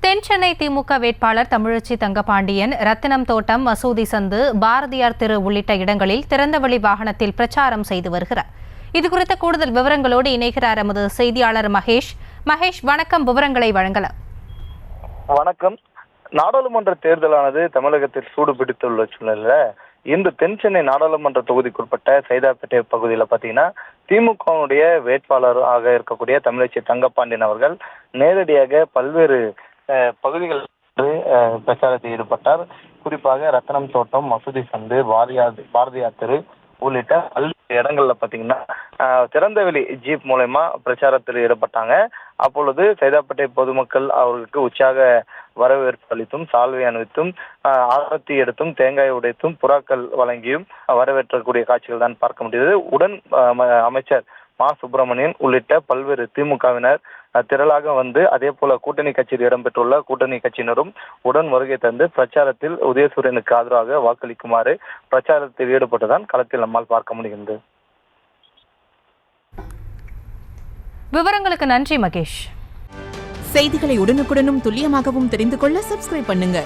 தென்சென்னை திமுக வேட்பாளர் தமிழச்சி தங்கபாண்டியன் ரத்தினம் தோட்டம், மசூதி சந்து, பாரதியார் தெரு உள்ளிட்ட இடங்களில் திறந்தவெளி வாகனத்தில் பிரச்சாரம் செய்து வருகிறார். இதுகுறித்த கூடுதல் விவரங்களோடு இணைகிறார் எமது செய்தியாளர் மகேஷ். வணக்கம், விவரங்களை வழங்கலாம். வணக்கம். நாடாளுமன்ற தேர்தலானது தமிழகத்தில் சூடு பிடித்துள்ள சூழ்நிலையில இன்று தென்சென்னை நாடாளுமன்ற தொகுதிக்குட்பட்ட சைதாப்பேட்டை பகுதியில் பார்த்தீங்கன்னா திமுகவுடைய வேட்பாளராக இருக்கக்கூடிய தமிழச்சி தங்கபாண்டியன் அவர்கள் நேரடியாக பல்வேறு பகுதிகளில் பிரச்சாரத்தில் ஈடுபட்டார். குறிப்பாக ரத்தனம் தோட்டம், மசூதி சந்து, பாரதியார் தெரு உள்ளிட்ட பல்வேறு இடங்கள்ல பாத்தீங்கன்னா திறந்தவெளி ஜீப் மூலமா பிரச்சாரத்தில் ஈடுபட்டாங்க. அப்பொழுது சைதாப்பேட்டை பொதுமக்கள் அவர்களுக்கு உற்சாக வரவேற்பு அளித்தும், சால்வை அணிவித்தும், ஆரத்தி எடுத்தும், தேங்காய் உடைத்தும், புறாக்கள் வழங்கியும் வரவேற்றக்கூடிய காட்சிகள் தான் பார்க்க முடியுது. உடன் அமைச்சர் மா சுப்பிரமணியன் உள்ளிட்ட பல்வேறு திமுகவினர் திரளாக வந்து, அதே போல கூட்டணி கட்சியில் இடம்பெற்றுள்ள கூட்டணி கட்சியினரும் உடன் வருகை தந்து பிரச்சாரத்தில் உதயசூரியனுக்கு ஆதரவாக வாக்களிக்குமாறு பிரச்சாரத்தில் ஈடுபட்டுதான் களத்தில் நம்மால் பார்க்க முடிகிறது. விவரங்களுக்கு நன்றி மகேஷ். செய்திகளை உடனுக்குடனும் துல்லியமாகவும் தெரிந்து கொள்ள சப்ஸ்கிரைப் பண்ணுங்க.